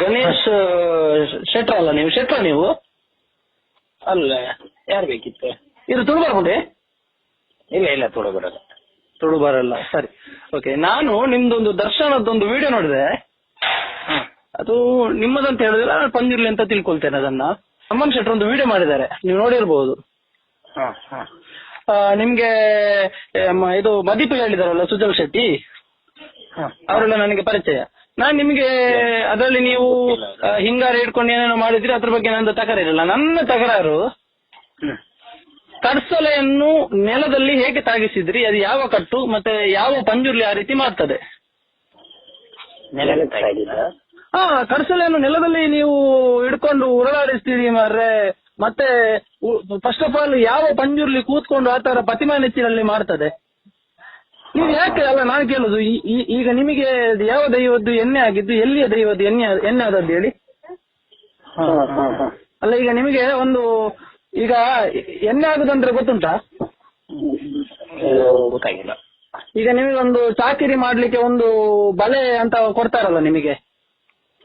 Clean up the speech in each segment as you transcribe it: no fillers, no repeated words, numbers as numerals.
ಗಣೇಶ್ ಶೆಟ್ರ ಅಲ್ಲ ನೀವು? ಶೆಟ್ರ ನೀವು? ಅಲ್ಲ, ಯಾರು ಬೇಕಿತ್ತು? ಇದು ತುಳು ಬರ್ಬೋದೇ? ಇಲ್ಲ ಇಲ್ಲ, ತುಳು ಬರಲ್ಲ. ತುಳು ಬರಲ್ಲ, ಸರಿ. ಓಕೆ, ನಾನು ನಿಮ್ದೊಂದು ದರ್ಶನದೊಂದು ವಿಡಿಯೋ ನೋಡಿದೆ. ಅದು ನಿಮ್ಮದಂತ ಹೇಳಿದ್ರೆ ಪಂಜುರ್ಲಿ ಅಂತ ತಿಳ್ಕೊಳ್ತೇನೆ ಅದನ್ನ. ಅಮ್ಮನ್ ಶೆಟ್ರ್ ಒಂದು ವಿಡಿಯೋ ಮಾಡಿದ್ದಾರೆ, ನೀವು ನೋಡಿರ್ಬಹುದು. ನಿಮ್ಗೆ ಇದು ಮದೀಪ ಹೇಳಿದಾರಲ್ಲ ಸುಜಲ್ ಶೆಟ್ಟಿ, ಅವರೆಲ್ಲ ನನಗೆ ಪರಿಚಯ. ನಾನ್ ನಿಮ್ಗೆ ಅದರಲ್ಲಿ ನೀವು ಹಿಂಗಾರ ಇಟ್ಕೊಂಡು ಏನೇನೋ ಮಾಡಿದ್ರಿ, ಅದ್ರ ಬಗ್ಗೆ ನಂದು ತಕರಾರಿಲ್ಲ. ನನ್ನ ತಕರಾರು ಕಡ್ಸಲೆಯನ್ನು ನೆಲದಲ್ಲಿ ಹೇಗೆ ತಾಗಿಸಿದ್ರಿ, ಅದು ಯಾವ ಕಟ್ಟು ಮತ್ತೆ ಯಾವ ಪಂಜುರ್ಲಿ ಆ ರೀತಿ ಮಾಡ್ತದೆ? ಕಡ್ಸಲೆಯನ್ನು ನೆಲದಲ್ಲಿ ನೀವು ಹಿಡ್ಕೊಂಡು ಉರುಳಾಡಿಸ್ತೀರಿ ಮಾರ್ರೆ. ಮತ್ತೆ ಫಸ್ಟ್ ಆಫ್ ಆಲ್ ಯಾವ ಪಂಜುರ್ಲಿ ಕೂತ್ಕೊಂಡು ಆ ತರ ಪ್ರತಿಮಾ ನೆಚ್ಚಿನಲ್ಲಿ ಮಾಡ್ತದೆ? ನೀವು ಯಾಕೆ ಅಲ್ಲ ನಾನು ಕೇಳುದು, ಈಗ ನಿಮಗೆ ಯಾವ ದೈವದ್ದು ಎಣ್ಣೆ ಆಗಿದ್ದು, ಎಲ್ಲಿಯ ದೈವದ್ದು ಎಣ್ಣೆ ಆದದ್ದು ಹೇಳಿ? ಅಲ್ಲ, ಈಗ ನಿಮಗೆ ಒಂದು ಈಗ ಎಣ್ಣೆ ಆಗುದಂದ್ರೆ ಗೊತ್ತುಂಟಾ? ಗೊತ್ತಾಗಿಲ್ಲ. ಈಗ ನಿಮಗೆ ಒಂದು ಚಾಕಿರಿ ಮಾಡ್ಲಿಕ್ಕೆ ಒಂದು ಬಲೆ ಅಂತ ಕೊಡ್ತಾರಲ್ಲ ನಿಮಗೆ?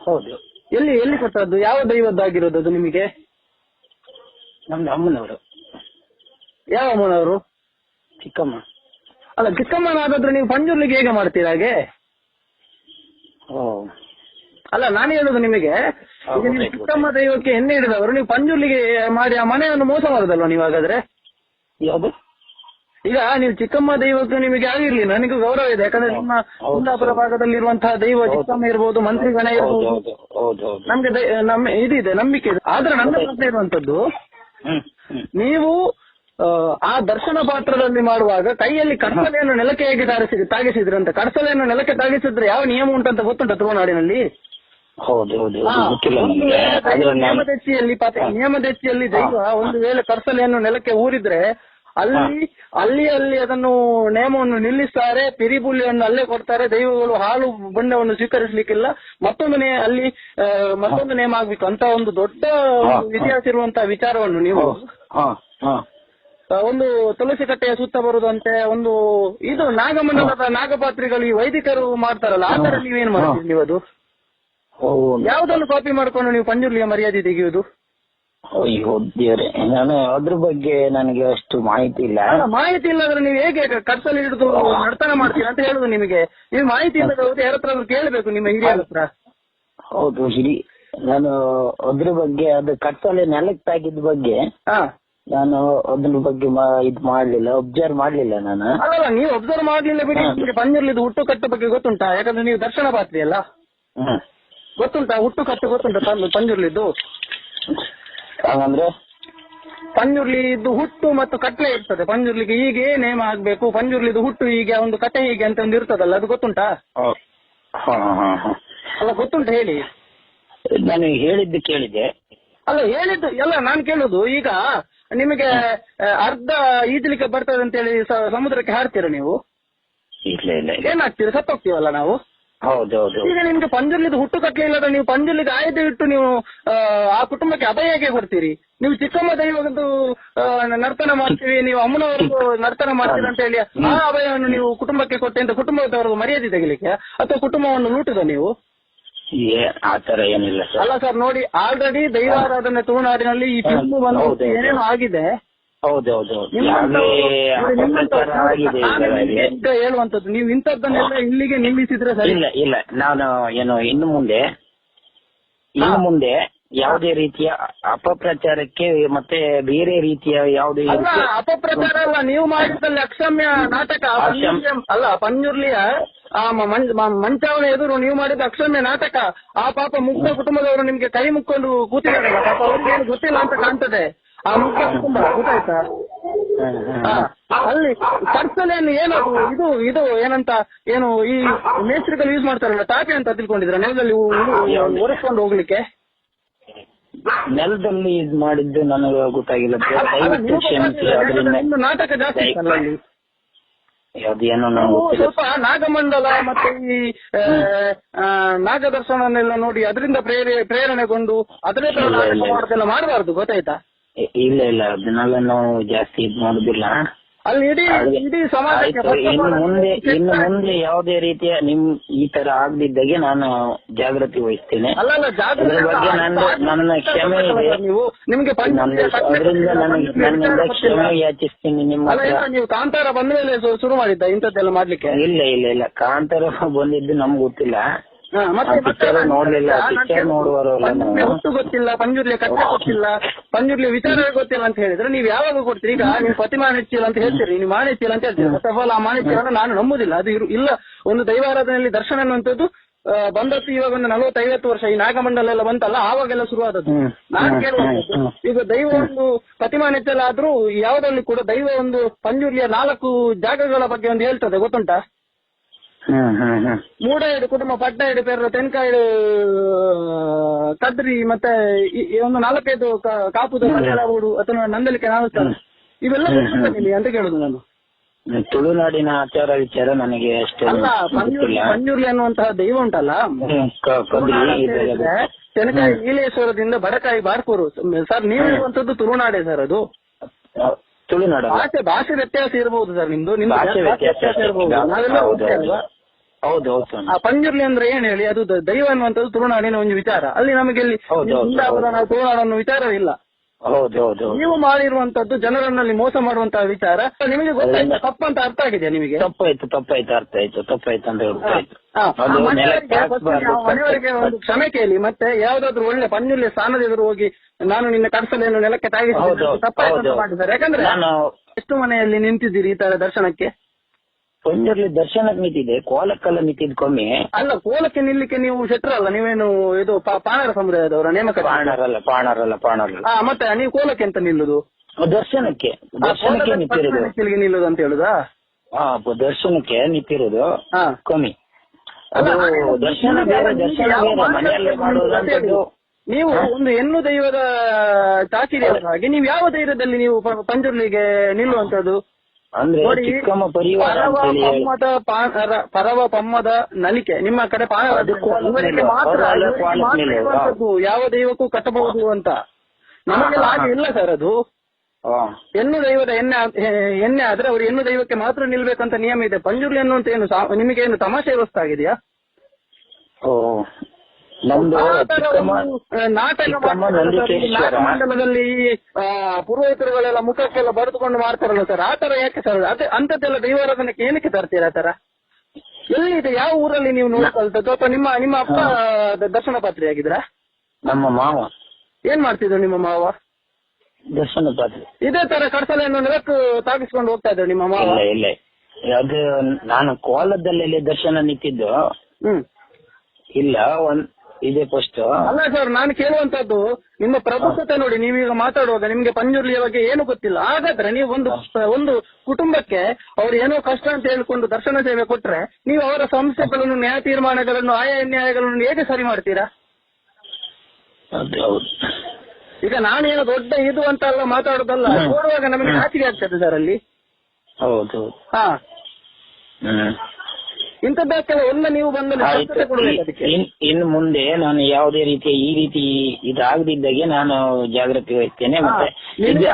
ಹೌದು. ಎಲ್ಲಿ ಎಲ್ಲಿ ಕೊಟ್ಟದ್ದು? ಯಾವ ದೈವದ್ದು ಆಗಿರೋದು ಅದು ನಿಮಗೆ? ನಮ್ದು ಅಮ್ಮನವರು. ಯಾವ ಅಮ್ಮನವರು? ಚಿಕ್ಕಮ್ಮ. ಅಲ್ಲ, ಚಿಕ್ಕಮ್ಮನಾಗಾದ್ರೆ ನೀವು ಪಂಜುರ್ಲಿಗೆ ಹೇಗೆ ಮಾಡ್ತೀರಾ ಹಾಗೆ? ಅಲ್ಲ, ನಾನು ಹೇಳುದು ನಿಮಗೆ, ಈಗ ನೀವು ಚಿಕ್ಕಮ್ಮ ದೈವಕ್ಕೆ ಎಣ್ಣೆ ಹಿಡಿದವರು, ನೀವು ಪಂಜುರ್ಲಿಗೆ ಮಾಡಿ ಆ ಮನೆಯನ್ನು ಮೋಸ ಮಾಡುದಲ್ವಾ ನೀವು ಹಾಗಾದ್ರೆ? ಯಾವುದು? ಈಗ ನೀವು ಚಿಕ್ಕಮ್ಮ ದೈವಕ್ಕೆ ನಿಮಗೆ ಆಗಿರ್ಲಿ, ನನಗೂ ಗೌರವ ಇದೆ. ಯಾಕಂದ್ರೆ ನಿಮ್ಮ ಕುಂದಾಪುರ ಭಾಗದಲ್ಲಿರುವಂತಹ ದೈವ ಚಿಕ್ಕಮ್ಮ ಇರ್ಬೋದು, ಮಂತ್ರಿ ಗಣ ಇರ್ಬೋದು, ನಮ್ಗೆ ಇದಿದೆ, ನಂಬಿಕೆ ಇದೆ. ಆದ್ರೆ ನನ್ನ ಪ್ರಶ್ನೆ ಇರುವಂತದ್ದು, ನೀವು ಆ ದರ್ಶನ ಪಾತ್ರದಲ್ಲಿ ಮಾಡುವಾಗ ಕೈಯಲ್ಲಿ ಕಡಸಲೆಯನ್ನು ನೆಲಕ್ಕೆ ಹೇಗೆ ತಾಗಿಸಿದ್ರಿ ಅಂತ? ಕಡಸಲೆಯನ್ನು ನೆಲಕ್ಕೆ ತಾಗಿಸಿದ್ರೆ ಯಾವ ನಿಯಮ ಉಂಟಂತ ಗೊತ್ತುಂಟ ತುಳುನಾಡಿನಲ್ಲಿ? ನಿಯಮದೆಚ್ಚಿಯಲ್ಲಿ ದೈವ ಒಂದು ವೇಳೆ ಕಡಸಲೆಯನ್ನು ನೆಲಕ್ಕೆ ಊರಿದ್ರೆ ಅಲ್ಲಿ ಅದನ್ನು ನೇಮವನ್ನು ನಿಲ್ಲಿಸ್ತಾರೆ, ಪಿರಿಬುಲಿಯನ್ನು ಅಲ್ಲೇ ಕೊಡ್ತಾರೆ. ದೈವಗಳು ಹಾಲು ಬಣ್ಣವನ್ನು ಸ್ವೀಕರಿಸಲಿಕ್ಕಿಲ್ಲ, ಮತ್ತೊಂದು ನೇಮ ಆಗ್ಬೇಕು ಅಂತ ಒಂದು ದೊಡ್ಡ ಇತಿಹಾಸ ಇರುವಂತಹ ವಿಚಾರವನ್ನು ನೀವು ಒಂದು ತುಳಸಿ ಕಟ್ಟೆಯ ಸುತ್ತ ಬರುದಂತೆ ಒಂದು ಇದು ನಾಗಮಂಡಲದ ನಾಗಪಾತ್ರಿಗಳು ಈ ವೈದಿಕರು ಮಾಡ್ತಾರಲ್ಲ, ಆ ತರ ನೀವೇನು ಮಾಡ್ತೀರಿ ನೀವು? ಅದು ಯಾವುದನ್ನು ಕಾಪಿ ಮಾಡ್ಕೊಂಡು ನೀವು ಪಂಜುರ್ಲಿಯ ಮರ್ಯಾದೆ ತೆಗೆಯುವುದು? ನಾನು ಅದ್ರ ಬಗ್ಗೆ ನನಗೆ ಅಷ್ಟು ಮಾಹಿತಿ ಇಲ್ಲ. ಮಾಹಿತಿ ಇಲ್ಲದ್ರೆ ನೀವು ಹೇಗೆ ಕಡ್ಸಲ್ಲಿ ಹಿಡಿದು ನರ್ತನ ಮಾಡ್ತೀರಾ ಅಂತ ಹೇಳುದು ನಿಮಗೆ? ನೀವು ಮಾಹಿತಿ ಇಲ್ಲದ ಯಾರ ಹತ್ರ ಕೇಳಬೇಕು, ನಿಮ್ಮ ಹಿರಿಯರ ಹತ್ರ. ಹೌದು, ನಾನು ಅದ್ರ ಬಗ್ಗೆ ಅದು ಕಡ್ಸಲೆ ನೆಲಕ್ಕೆ ತಾಗಿದ ಬಗ್ಗೆ ನಾನು ಅದ್ರ ಬಗ್ಗೆ ಇದು ಮಾಡ್ಲಿಲ್ಲ, ಅಬ್ಸರ್ವ್ ಮಾಡ್ಲಿಲ್ಲ ನಾನು. ಅಲ್ಲ, ನೀವು ಅಬ್ಸರ್ವ್ ಮಾಡ್ಲಿಲ್ಲ ಬಿಡಿ. ನಿಮಗೆ ಪಂಜುರ್ಲಿದು ಹುಟ್ಟು ಕಟ್ಟು ಬಗ್ಗೆ ಗೊತ್ತುಂಟಾ? ಯಾಕಂದ್ರೆ ನೀವು ದರ್ಶನ ಪಾತ್ರಿ ಅಲ್ಲ, ಗೊತ್ತುಂಟಾ? ಹುಟ್ಟು ಕಟ್ಟು ಗೊತ್ತುಂಟಾ ಪಂಜುರ್ಲಿದ್ದು? ಅಂದ್ರೆ ಪಂಜುರ್ಲಿದು ಹುಟ್ಟು ಮತ್ತು ಕಟ್ಲೆ ಇರ್ತದೆ. ಪಂಜುರ್ಲಿಗೆ ಹೀಗೆ ನೇಮ ಆಗ್ಬೇಕು, ಪಂಜುರ್ಲಿದು ಹುಟ್ಟು ಹೀಗೆ, ಒಂದು ಕತೆ ಹೀಗೆ ಅಂತ ಒಂದು ಇರ್ತದಲ್ಲ, ಅದು ಗೊತ್ತುಂಟಾ? ಅಲ್ಲ, ಗೊತ್ತುಂಟು ಹೇಳಿ. ನಾನು ಹೇಳಿದ್ದು ಕೇಳಿದೆ. ಅಲ್ಲ, ಹೇಳಿದ್ದು ಎಲ್ಲ ನಾನು ಕೇಳುದು. ಈಗ ನಿಮಗೆ ಅರ್ಧ ಈಜಲಿಕ್ಕೆ ಬರ್ತದೆ ಅಂತ ಹೇಳಿ ಸಮುದ್ರಕ್ಕೆ ಹಾರ್ತೀರ ನೀವು? ಏನಾಗ್ತೀರ? ಸತ್ತೋಗ್ತೀವಲ್ಲ ನಾವು. ಹೌದೌದು. ಈಗ ನಿಮ್ಗೆ ಪಂಜುರ್ಲಿದು ಹುಟ್ಟು ಕಟ್ಲೆ ಇಲ್ಲದ ನೀವು ಪಂಜುರ್ಲಿಗೆ ಆಯ್ದು ಇಟ್ಟು ನೀವು ಆ ಕುಟುಂಬಕ್ಕೆ ಅಭಯ ಹೇಗೆ ಕೊಡ್ತೀರಿ? ನೀವು ಚಿಕ್ಕಮ್ಮ ದೈವದ್ದು ನರ್ತನ ಮಾಡ್ತೀವಿ, ನೀವು ಅಮ್ಮನವರೆಗೂ ನರ್ತನ ಮಾಡ್ತೀರಿ ಅಂತ ಹೇಳಿ ಆ ಅಭಯವನ್ನು ನೀವು ಕುಟುಂಬಕ್ಕೆ ಕೊಟ್ಟೆ ಅಂತ ಕುಟುಂಬದವರೆಗೂ ಮರ್ಯಾದೆ ತೆಗಿಲಿಕ್ಕೆ, ಅಥವಾ ಕುಟುಂಬವನ್ನು ಲೂಟುದ ನೀವು? ಆತರ ಏನಿಲ್ಲ ಅಲ್ಲ ಸರ್, ನೋಡಿ, ಆಲ್ರೆಡಿ ದೈವಾರಾಧನೆ ತುಳುನಾಡಿನಲ್ಲಿ ಈ ಫಿಲ್ಮ್ ಬಂದು ಏನೇನೋ ಆಗಿದೆ. ಹೇಳುವಂತದ್ದು ನೀವು ಇಂಥದ್ದನ್ನೆಲ್ಲ ಇಲ್ಲಿಗೆ ನಿಲ್ಲಿಸಿದ್ರೆ ಸರಿ. ಇಲ್ಲ, ನಾನು ಏನು ಇನ್ನು ಮುಂದೆ ಯಾವುದೇ ರೀತಿಯ ಅಪಪ್ರಚಾರಕ್ಕೆ ಮತ್ತೆ ಬೇರೆ ರೀತಿಯ ಯಾವುದೇ ಅಪಪ್ರಚಾರ ಅಲ್ಲ, ನೀವು ಮಾಡಿದಲ್ಲಿ ಅಕ್ಷಮ್ಯ ನಾಟಕ ಅಲ್ಲ. ಪಂಜುರ್ಲಿಯ ಮಂಚಾವನ ಎದುರು ನೀವು ಮಾಡಿದ ಅಕ್ಷಮ್ಯ ನಾಟಕ. ಆ ಪಾಪ ಮುಗ್ಧ ಕುಟುಂಬದವರು ನಿಮ್ಗೆ ಕೈ ಮುಕ್ಕೊಂಡು ಕೂತಿದಾರಲ್ಲ, ಪಾಪ ಅವ್ರಿಗೆ ಗೊತ್ತಿಲ್ಲ ಅಂತ ಕಾಣ್ತದೆ. ಆ ಮುಗ್ಧ ಕುಟುಂಬ ಗೊತ್ತಾಯ್ತಾ? ಅಲ್ಲಿ ಕಡ್ಸಲೆಯನ್ನು ಏನದು ಇದು ಏನಂತ ಏನು ಈ ಮೇಸ್ತ್ರಿಗಳು ಯೂಸ್ ಮಾಡ್ತಾರಲ್ಲ, ಟಾಪಿ ಅಂತ ತಿಳ್ಕೊಂಡಿದ್ರ ನೆಲದಲ್ಲಿ ಒರೆಸ್ಕೊಂಡು ಹೋಗ್ಲಿಕ್ಕೆ? ನೆಲದಲ್ಲಿ ಇದು ಮಾಡಿದ್ದು ನನಗೆ ಗೊತ್ತಾಗಿಲ್ಲ. ನಾಟಕ ಜಾಸ್ತಿ ಇತ್ತಲ್ಲ ಅಲ್ಲಿ. ಸ್ವಲ್ಪ ನಾಗಮಂಡಲ ಮತ್ತೆ ಈ ನಾಗದರ್ಶನನೆಲ್ಲ ನೋಡಿ ಅದರಿಂದ ಪ್ರೇರಣೆಗೊಂಡು ಅದರೇ ಮಾಡೋದೆಲ್ಲ ಮಾಡಬಾರ್ದು, ಗೊತ್ತಾಯ್ತಾ? ಇಲ್ಲ, ಅದನ್ನೆಲ್ಲ ನಾವು ಜಾಸ್ತಿ ಇದು ಮಾಡುದಿಲ್ಲ. ಅಲ್ಲಿ ಇಡೀ ಸಮಾಜಕ್ಕೆ ಇನ್ನು ಮುಂದೆ ಯಾವುದೇ ರೀತಿಯ ಈ ತರ ಆಗದಿದ್ದಾಗೆ ನಾನು ಜಾಗೃತಿ ವಹಿಸ್ತೇನೆ. ಅದ್ರ ಬಗ್ಗೆ ನನ್ನ ಕ್ಷಮೆ ಇದೆ, ನೀವು ನಿಮ್ಗೆ ಅದರಿಂದ ನನ್ನಿಂದ ಕ್ಷಮೆ ಯಾಚಿಸ್ತೀನಿ ನಿಮ್ಮ ಹತ್ರ. ನೀವು ಕಾಂತಾರ ಬಂದ ಮೇಲೆ ಶುರು ಮಾಡಿದ್ದ ಇಂಥದ್ದೆಲ್ಲ ಮಾಡ್ಲಿಕ್ಕೆ? ಇಲ್ಲ ಕಾಂತಾರ ಬಂದಿದ್ದು ನಮ್ಗೆ ಗೊತ್ತಿಲ್ಲ, ಪಿಕ್ಚರ್ ನೋಡ್ಲಿಲ್ಲ, ಪಿಕ್ಚರ್ ನೋಡುವವರಲ್ಲ. ಗೊತ್ತಿಲ್ಲ, ಪಂಜುರ್ಲಿ ಕಥೆ ಗೊತ್ತಿಲ್ಲ, ಪಂಜುರ್ಲಿ ವಿಚಾರ ಗೊತ್ತಿಲ್ಲ ಅಂತ ಹೇಳಿದ್ರೆ ನೀವು ಯಾವಾಗ ಕೊಡ್ತೀರಿ? ಈಗ ನೀವು ಪತಿ ಮಾಣಿಚ್ಚಿಲ್ಲ ಅಂತ ಹೇಳ್ತೀರಿ, ನೀವು ಮಾಣಿಚ್ಚಿಲ್ಲ ಅಂತ ಹೇಳ್ತೀರಿ. ಫಸ್ಟ್ ಆಫ್ ಆಲ್ ಆ ಮಾಣಿಚ್ಯವನ್ನು ನಾನು ನಂಬುದಿಲ್ಲ. ಅದು ಇಲ್ಲ. ಒಂದು ದೈವಾರಾಧನೆಯಲ್ಲಿ ದರ್ಶನ ಅನ್ನುವಂಥದ್ದು ಬಂದದ್ದು ಇವಾಗ ಒಂದು 40-50 ವರ್ಷ ಈ ನಾಗಮಂಡಲ ಎಲ್ಲ ಬಂತಲ್ಲ, ಆವಾಗೆಲ್ಲ ಶುರುವಾದದ್ದು. ನಾನು ಕೇಳುವಂಥದ್ದು, ಈಗ ದೈವ ಒಂದು ಪ್ರತಿಮಾ ನೆಚ್ಚಲ ಆದ್ರೂ ಯಾವುದ್ರಲ್ಲಿ ಕೂಡ ದೈವ ಒಂದು ಪಂಜುರ್ಲಿಯ 4 ಜಾಗಗಳ ಬಗ್ಗೆ ಒಂದು ಹೇಳ್ತದೆ, ಗೊತ್ತುಂಟಾ? ಮೂಡಾಯಿಡು ಕುಟುಂಬ, ಪಟ್ಟಾಯಿಡು ಪೆರ್ರ, ತೆನ್ಕಾಯಿಡು ಕದ್ರಿ, ಮತ್ತೆ ಒಂದು 4-5 ಕಾಪುದ ಮಲಯಾಳೂಡು ಅಥವಾ ನಂದಲಿಕೆ ನಾಲ್ಕು, ಇವೆಲ್ಲ ನಿಮಗೆ ಅಂತ ಕೇಳುದು ನಾನು. ತುಳುನಾಡಿನ ಆಚಾರ ವಿಚಾರ ನನಗೆ ಅಷ್ಟೇ. ಪಂಜುರ್ಲಿ ಅನ್ನುವಂತಹ ದೈವ ಉಂಟಲ್ಲ, ತೆನಕಾಯಿ ನೀಲೇಶ್ವರದಿಂದ ಬಡಕಾಯಿ ಬಾರ್ಪೂರು ಸರ್. ನೀವು ಇರುವಂತದ್ದು ತುಳುನಾಡೆ ಸರ್. ಅದು ತುಳುನಾಡು ಭಾಷೆ ವ್ಯತ್ಯಾಸ ಇರಬಹುದು ಸರ್, ನಿಮ್ದು ಭಾಷೆ ವ್ಯತ್ಯಾಸ ಇರಬಹುದು. ಹೌದು. ಆ ಪಂಜುರ್ಲಿ ಅಂದ್ರೆ ಏನ್ ಹೇಳಿ, ಅದು ದೈವ ಅನ್ನುವಂಥದ್ದು ತುಳುನಾಡಿನ ಒಂದು ವಿಚಾರ. ಅಲ್ಲಿ ನಮಗೆ ಇಲ್ಲಿ ನಾವು ತುಳುನಾಡು ಅನ್ನೋ ವಿಚಾರವಿಲ್ಲ. ಹೌದು. ನೀವು ಮಾಡಿರುವಂತದ್ದು ಜನರನ್ನಲ್ಲಿ ಮೋಸ ಮಾಡುವಂತಹ ವಿಚಾರ. ನಿಮಗೆ ಗೊತ್ತಾಯ್ತು ತಪ್ಪಂತ ಅರ್ಥ ಆಗಿದೆಯಾ ನಿಮಗೆ? ತಪ್ಪಾಯ್ತು ಅರ್ಥ ಆಯ್ತು ಅಂತ ಹೇಳ್ತಾಯ್ತು. ಮನೆಯವರಿಗೆ ಒಂದು ಕ್ಷಮೆ ಕೇಳಿ, ಮತ್ತೆ ಯಾವ್ದಾದ್ರು ಒಳ್ಳೆ ಪಂಜುರ್ಲಿ ಸ್ಥಾನದ ಎದುರು ಹೋಗಿ ನಾನು ನಿನ್ನ ಕಡಸಲೆಯನ್ನು ನೆಲಕ್ಕೆ ತಾಗಿಸಿ ತಪ್ಪಾಯ್ತು ಮಾಡಿದ್ದಾರೆ. ಯಾಕಂದ್ರೆ ಎಷ್ಟು ಮನೆಯಲ್ಲಿ ನಿಂತಿದ್ದೀರಿ ಈ ತರ ದರ್ಶನಕ್ಕೆ? ಪಂಜುರ್ಲಿ ದರ್ಶನಕ್ಕೆ ನಿಂತಿದೆ, ಕೋಲಕ್ಕೆಲ್ಲ ನಿಂತಿದ್ ಕಮ್ಮಿ ಅಲ್ಲ. ಕೋಲಕ್ಕೆ ನಿಲ್ಲಿಕ್ಕೆ ನೀವು ಶೆಟ್ರ ಅಲ್ಲ, ನೀವೇನು ಇದು ಪಾಣರ ಸಮುದಾಯದವರ ನೇಮಕ? ಪಾಣರಲ್ಲ. ಮತ್ತೆ ನೀವು ಕೋಲಕ್ಕೆ ಅಂತ ನಿಲ್ಲುದು? ದರ್ಶನಕ್ಕೆ ನಿಲ್ಲುದು ಅಂತ ಹೇಳುದಾ? ದರ್ಶನಕ್ಕೆ ನಿಂತಿರುದು ಕಮ್ಮಿ. ಅದು ದರ್ಶನ ಬೇರೆ, ಮನೆಯಲ್ಲೇ ಮಾಡುವುದು. ನೀವು ಒಂದು ಹೆಣ್ಣು ದೈವದ ಚಾಕಿರಿಯಾಗಿ ನೀವು ಯಾವ ಧೈರ್ಯದಲ್ಲಿ ನೀವು ಪಂಜುರ್ಲಿಗೆ ನಿಲ್ಲುವಂತದ್ದು? ಅಂದ್ರೆ ಚಿಕ್ಕಮ್ಮ ಪರಿವಾರ ಪರವ ಪಮ್ಮದ ನಲಿಕೆ ನಿಮ್ಮ ಕಡೆ ಯಾವ ದೈವಕ್ಕೂ ಕಟ್ಟಬಹುದು ಅಂತ ನಮಗೆಲ್ಲ ಹಾಗೆ ಇಲ್ಲ ಸರ್. ಅದು ಹೆಣ್ಣು ದೈವದ ಎಣ್ಣೆ ಆದ್ರೆ ಅವ್ರು ಹೆಣ್ಣು ದೈವಕ್ಕೆ ಮಾತ್ರ ನಿಲ್ಬೇಕಂತ ನಿಯಮ ಇದೆ. ಪಂಜುರ್ಲಿ ಅನ್ನುವಂತ ಏನು ನಿಮಗೇನು ತಮಾಷೆ ವ್ಯವಸ್ಥೆ ಆಗಿದೆಯಾ? ನಾಟಕಮಂಡಲದಲ್ಲಿ ಪುರೋಹಿತರುಗಳೆಲ್ಲ ಮುಖಕ್ಕೆಲ್ಲ ಬರೆದುಕೊಂಡು ಮಾಡ್ತಾರಲ್ಲ ಸರ್, ಆ ತರ ಯಾಕೆ ಸರ್? ಅಂತದ್ದೆಲ್ಲ ದೈವಾರಾಧನೆಗೆ ಏನಕ್ಕೆ ತರ್ತೀರಾ ಆ ತರ? ಎಲ್ಲಿದೆ? ಯಾವ ಊರಲ್ಲಿ ನೀವು ನೋಡ್ಕೊಳ್ತದ್ದು? ಅಥವಾ ನಿಮ್ಮ ಅಪ್ಪ ದರ್ಶನ ಪಾತ್ರಿ ಆಗಿದ್ರ? ನಮ್ಮ ಮಾವ ಏನ್ ಮಾಡ್ತಿದ್ರು ನಿಮ್ಮ ಮಾವ? ದರ್ಶನ ಪಾತ್ರಿ. ಇದೇ ತರ ಕಡಸಲೆಯನ್ನು ನೆಲಕ್ಕೆ ತಾಗಿಸ್ಕೊಂಡು ಹೋಗ್ತಾ ಇದ್ರು ನಿಮ್ಮ ಮಾವ? ಇಲ್ಲ ಅದು ನಾನು ಕೋಲದಲ್ಲಿ ದರ್ಶನ ನಿಂತಿದ್ದು ಇಲ್ಲ, ಇದೇ ಫಸ್ಟ್ ಅಲ್ಲ ಸರ್. ನಾನು ಕೇಳುವಂತದ್ದು ನಿಮ್ಮ ಪ್ರಬುದ್ಧತೆ ನೋಡಿ. ನೀವೀಗ ಮಾತಾಡುವಾಗ ನಿಮ್ಗೆ ಪಂಜುರ್ಲಿಯ ಬಗ್ಗೆ ಏನು ಗೊತ್ತಿಲ್ಲ. ಹಾಗಾದ್ರೆ ನೀವು ಒಂದು ಕುಟುಂಬಕ್ಕೆ ಅವ್ರು ಏನೋ ಕಷ್ಟ ಅಂತ ಹೇಳ್ಕೊಂಡು ದರ್ಶನ ಸೇವೆ ಕೊಟ್ರೆ ನೀವು ಅವರ ಸಮಸ್ಯೆಗಳನ್ನು, ನ್ಯಾಯ ತೀರ್ಮಾನಗಳನ್ನು, ಆಯಾ ನ್ಯಾಯಗಳನ್ನು ಹೇಗೆ ಸರಿ ಮಾಡ್ತೀರಾ? ಈಗ ನಾನೇನು ದೊಡ್ಡ ಇದು ಅಂತ ಎಲ್ಲ ಮಾತಾಡೋದಲ್ಲ, ನೋಡುವಾಗ ನಮಗೆ ನಾಚಿಕೆ ಆಗ್ತದೆ ಸರ್ ಅಲ್ಲಿ. ಹೌದು. ಇಂಥದ್ದಕ್ಕೆಲ್ಲ ಎಲ್ಲ ನೀವು ಬಂದು ಇನ್ನು ಮುಂದೆ ನಾನು ಯಾವುದೇ ರೀತಿಯ ಈ ರೀತಿ ಇದಾಗದಿದ್ದಾಗೆ ನಾನು ಜಾಗೃತಿ ವಹಿಸ್ತೇನೆ. ಮತ್ತೆ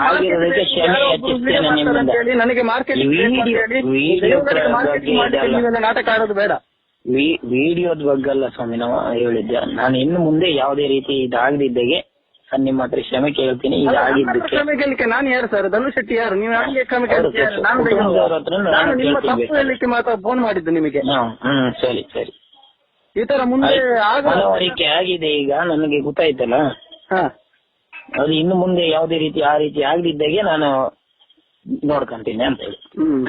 ಆಗಿರೋದಕ್ಕೆ ಕ್ಷಮೆ ಯಾಚಿಸ್ತೇನೆ ನಿಮ್ಮಿಂದ. ನನಗೆ ನಾಟಕ ಆಡೋದು ಬೇಡ. ವಿಡಿಯೋದ ಬಗ್ಗೆ ಅಲ್ಲ ಸ್ವಾಮಿ ನಾವು ಹೇಳಿದ್ದೆ. ನಾನು ಇನ್ನು ಮುಂದೆ ಯಾವುದೇ ರೀತಿ ಇದಾಗದಿದ್ದಾಗೆ ನಿಮ್ಮ ಹತ್ರ ಕ್ಷಮೆ ಕೇಳ್ತೀನಿ. ಇದಾಗಿದ್ದಕ್ಕೆ ಕ್ಷಮೆ ಕೇಳಲಿಕ್ಕೆ ನಾನು ಯಾರು ಸರ್? ಧನುಷ್ ಶೆಟ್ಟಿ ಯಾರು? ನೀವು ಹಂಗೆ ಕ್ಷಮೆ ಕೇಳ್ತೀರಾ? ನಾನು ನಿಮ್ಮ ತಪ್ಪು ಹೇಳಲಿಕ್ಕೆ ಮಾತ್ರ ಫೋನ್ ಮಾಡಿದ್ದು ನಿಮಗೆ. ಸರಿ ಈ ತರ ಮುಂದೆ ಮನವರಿಕೆ ಆಗಿದೆ ಈಗ ನನಗೆ ಗೊತ್ತಾಯ್ತಲ್ಲ. ಅದು ಇನ್ನು ಮುಂದೆ ಯಾವುದೇ ರೀತಿ ಆ ರೀತಿ ಆಗದಿದ್ದಾಗೆ ನಾನು ನೋಡ್ಕೊಂತೀನಿ ಅಂತ ಹೇಳಿ.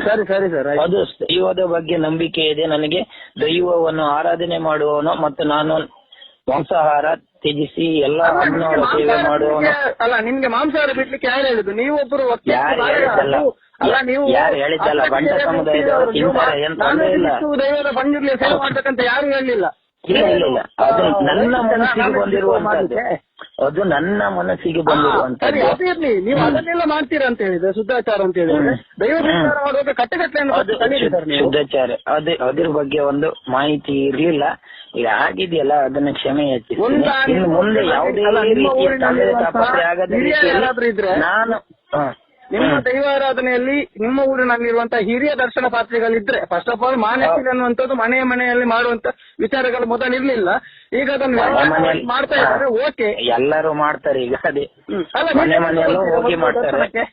ಸರಿ ಸರ್. ಅದು ದೈವದ ಬಗ್ಗೆ ನಂಬಿಕೆ ಇದೆ ನನಗೆ. ದೈವವನ್ನು ಆರಾಧನೆ ಮಾಡುವವನು ಮತ್ತು ನಾನು ಮಾಂಸಾಹಾರ ತ್ಯಜಿಸಿ ಎಲ್ಲ ಸೇವೆ ಮಾಡುವವನು. ಅಲ್ಲ, ನಿಮ್ಗೆ ಮಾಂಸಾಹಾರ ಬಿಡ್ಲಿಕ್ಕೆ ಯಾರು ಹೇಳಿದ್ದು? ನೀವೊಬ್ಬರು ಯಾರು ಹೇಳಿದ್ದಲ್ಲ, ಬಂಟ ಸಮುದಾಯದವರು ತಿಂತಾರೆ ಅಂತ ದೈವದ ಪಂಜುರ್ಲಿ ಸೇವೆ ಮಾಡ್ಬೇಕಂತ ಯಾರು ಹೇಳಲಿಲ್ಲ. ಇಲ್ಲ, ಅದು ನನ್ನ ಮನಸ್ಸಿಗೆ ಬಂದಿರುವಂತದ್ದು. ಅದು ನನ್ನ ಮನಸ್ಸಿಗೆ ಬಂದಿರುವಂತದ್ದು. ಅದಿರ್ಲಿ, ನೀವು ಅದನ್ನೆಲ್ಲ ಮಾಡ್ತೀರಾ ಅಂತ ಹೇಳಿದ್ರೆ ಶುದ್ಧಾಚಾರ ಅಂತ ಹೇಳಿದ್ರೆ ದೈವ ಮಾಡುವಾಗ ಕಟ್ಟೆಗಟ್ಟಲೆ ಶುದ್ಧಾಚಾರ ಅದ್ರ ಬಗ್ಗೆ ಒಂದು ಮಾಹಿತಿ ಇರ್ಲಿಲ್ಲ. ಈಗ ಆಗಿದೆಯಲ್ಲ ಅದನ್ನ ಕ್ಷಮೆ ಯಾಚಿಸ್ತೀನಿ. ಇನ್ನು ಮುಂದೆ ಯಾವುದೇ ರೀತಿಯ ಆಗದ ನಾನು ನಿಮ್ಮ ದೈವಾರಾಧನೆಯಲ್ಲಿ ನಿಮ್ಮ ಊರಿನಲ್ಲಿರುವಂತಹ ಹಿರಿಯ ದರ್ಶನ ಪಾತ್ರಿಗಳಿದ್ರೆ ಫಸ್ಟ್ ಆಫ್ ಆಲ್ ಮಾನಸಿಕ ಅನ್ನುವಂಥದ್ದು ಮನೆಯಲ್ಲಿ ಮಾಡುವಂತ ವಿಚಾರಗಳು ಮೊದಲಿರ್ಲಿಲ್ಲ. ಈಗ ಅದನ್ನು ಮಾಡ್ತಾ ಇದ್ದಾರೆ. ಓಕೆ, ಎಲ್ಲರೂ ಮಾಡ್ತಾರೆ ಈಗ. ಅದೇ ಮನೆಯಲ್ಲೂ ಹೋಗಿ ಮಾಡ್ತಾರೆ.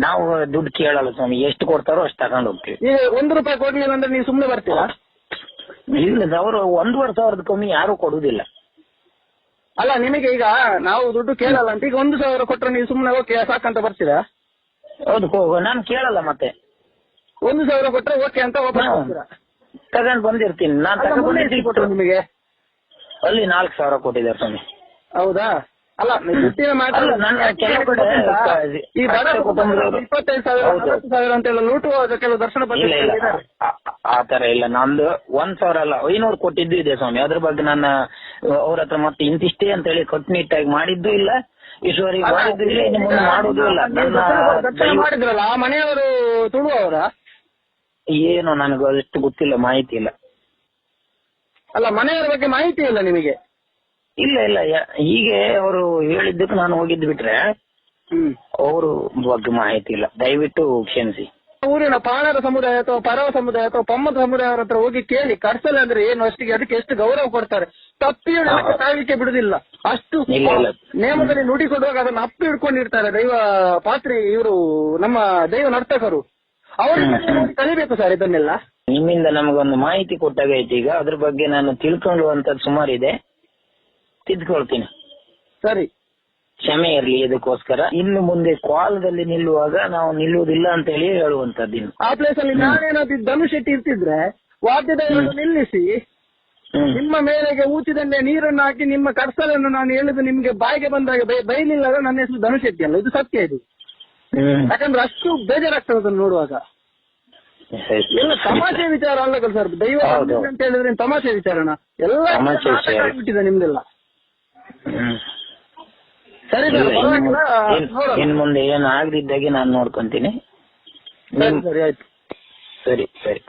ನಾವು ದುಡ್ಡು ಕೇಳಲ್ಲ ಸ್ವಾಮಿ, ಎಷ್ಟು ಕೊಡ್ತಾರೋ ಅಷ್ಟು ತಗೊಂಡು ಹೋಗ್ತೀವಿ. ಈಗ ₹1 ಕೊಡ್ಲಿಲ್ಲ ಅಂದ್ರೆ ನೀವು ಸುಮ್ನೆ ಬರ್ತೀರಾ? ಇಲ್ಲ, ಅವರು 1,500 ಕಮ್ಮಿ ಯಾರು ಕೊಡುದಿಲ್ಲ. ಅಲ್ಲ, ನಿಮಗೆ ಈಗ ನಾವು ದುಡ್ಡು ಕೇಳಲ್ಲ ಅಂತ, ಈಗ 1,000 ಕೊಟ್ರೆ ನೀವು ಸುಮ್ನೆ ಓಕೆ ಸಾಕಂತ ಬರ್ತೀರಾ? ಹೌದು, ನಾನು ಕೇಳಲ್ಲ. ಮತ್ತೆ 1,000 ಕೊಟ್ರೆ ಓಕೆ ಅಂತ ವಾಪಸ್ ಬರ್ತೀರಾ? ತಗೊಂಡ್ ಬಂದಿರ್ತೀನಿ ನಾನು. ತಗೊಂಡು ಕೊಟ್ರು ನಿಮಗೆ ಅಲ್ಲಿ 4,000 ಕೊಟ್ಟಿದ್ದಾರೆ ಸ್ವಾಮಿ. ಹೌದಾ? ಅಲ್ಲ, ದುಡ್ಡಿನ ಮಾತ್ರ ಕೆಲವು ಕಡೆ ಈ ಬಡ ಕುಟುಂಬದವರು 25,000 40,000 ಅಂತೆಲ್ಲ ಲೂಟುವಾಗ ಕೆಲವು ದರ್ಶನ ಪತ್ರಿಕೆಗಳಿದ್ದಾರೆ. ಆತರ ಇಲ್ಲ. ನಂದು 1,000 ಅಲ್ಲ 500 ಕೊಟ್ಟಿದ್ದು ಇದೆ ಸ್ವಾಮಿ. ಅದ್ರ ಬಗ್ಗೆ ನಾನು ಅವ್ರ ಹತ್ರ ಮತ್ತೆ ಇಂತಿಷ್ಟೇ ಅಂತ ಹೇಳಿ ಕಟ್ಟುನಿಟ್ಟಾಗಿ ಮಾಡಿದ್ದು ಇಲ್ಲ, ಈಶ್ವರಿಗೆ ಮಾಡಿದ್ದು ಇಲ್ಲ, ಇನ್ನು ಮುಂದೆ ಮಾಡುದು ಇಲ್ಲ. ದರ್ಶನ ಮಾಡಿದ್ರಲ್ಲ ಆ ಮನೆಯವರು ತುಳುವವರ? ಏನು ನನಗೆ ಅಷ್ಟು ಗೊತ್ತಿಲ್ಲ, ಮಾಹಿತಿ ಇಲ್ಲ. ಅಲ್ಲ, ಮನೆಯವರ ಬಗ್ಗೆ ಮಾಹಿತಿ ಇಲ್ಲ ನಿಮಗೆ? ಇಲ್ಲ ಇಲ್ಲ, ಹೀಗೆ ಅವರು ಹೇಳಿದ್ದಕ್ಕೆ ನಾನು ಹೋಗಿದ್ದು ಬಿಟ್ರೆ ಅವರು ಬಗ್ಗೆ ಮಾಹಿತಿ ಇಲ್ಲ. ದಯವಿಟ್ಟು ಕ್ಷಮಿಸಿ. ಊರಿನ ಪಾಣರ ಸಮುದಾಯ ಅಥವಾ ಪರವ ಸಮುದಾಯ ಅಥವಾ ಪಮ್ಮ ಸಮುದಾಯರ ಹತ್ರ ಹೋಗಿ ಕೇಳಿ ಕರ್ಸಲ್ ಅಂದ್ರೆ ಏನು, ಅಷ್ಟಿಗೆ ಅದಕ್ಕೆ ಎಷ್ಟು ಗೌರವ ಕೊಡ್ತಾರೆ. ತಪ್ಪಿ ಸಾಗಲಿಕ್ಕೆ ಬಿಡುದಿಲ್ಲ. ಅಷ್ಟು ನೇಮದಲ್ಲಿ ನುಡಿ ಕೊಡುವಾಗ ಅದನ್ನು ಅಪ್ಪಿ ಹಿಡ್ಕೊಂಡಿರ್ತಾರೆ ದೈವ ಪಾತ್ರಿ, ಇವರು ನಮ್ಮ ದೈವ ನರ್ತಕರು. ಅವರು ಕಲಿಬೇಕು ಸರ್ ಇದನ್ನೆಲ್ಲ. ನಿಮ್ಮಿಂದ ನಮಗೊಂದು ಮಾಹಿತಿ ಕೊಟ್ಟಾಗೈತಿ. ಈಗ ಅದ್ರ ಬಗ್ಗೆ ನಾನು ತಿಳ್ಕೊಳ್ಳುವಂತದ್ದು ಸುಮಾರಿದೆ, ತಿದ್ಕೊಳ್ತೀನಿ. ಸರಿ, ಕ್ಷಮೆ ಇರಲಿ. ಇದಕ್ಕೋಸ್ಕರ ಇನ್ನು ಮುಂದೆ ಕಾಲದಲ್ಲಿ ನಿಲ್ಲುವಾಗ ನಾವು ನಿಲ್ಲುವುದಿಲ್ಲ ಅಂತ ಹೇಳಿ ಹೇಳುವಂತದ್ದು. ಆ ಪ್ಲೇಸ್ ಅಲ್ಲಿ ನಾನೇನಾದ್ರು ಧನುಷೆಟ್ಟಿ ಇರ್ತಿದ್ರೆ ವಾದ್ಯದ ನಿಲ್ಲಿಸಿ ನಿಮ್ಮ ಮೇಲೆಗೆ ಊಚಿದಂಡೆ ನೀರನ್ನು ಹಾಕಿ ನಿಮ್ಮ ಕರ್ಸಲನ್ನು ನಾನು ಹೇಳಿದ್ದು ನಿಮ್ಗೆ ಬಾಯಿಗೆ ಬಂದಾಗ ಬೈಲಿಲ್ಲ. ನನ್ನ ಹೆಸರು ಧನುಷೆಟ್ಟಿ ಅಲ್ಲ, ಇದು ಸತ್ಯ. ಇದು ಯಾಕಂದ್ರೆ ಅಷ್ಟು ಬೇಜಾರಾಗ್ತದೆ ಅದನ್ನು ನೋಡುವಾಗ. ಎಲ್ಲ ತಮಾಷೆ ವಿಚಾರ ಅಲ್ಲ ಸರ್. ದೈವ ಅಂತ ಹೇಳಿದ್ರೆ ತಮಾಷೆ ವಿಚಾರನ ಎಲ್ಲ ಬಿಟ್ಟಿದೆ ನಿಮ್ದೆಲ್ಲ. ಸರಿ ಸರ್, ಇನ್ ಮುಂದೆ ಏನು ಆಗದಿದ್ದಾಗೆ ನಾನು ನೋಡ್ಕೊಂತೀನಿ. ಸರಿ ಆಯ್ತು. ಸರಿ ಸರಿ.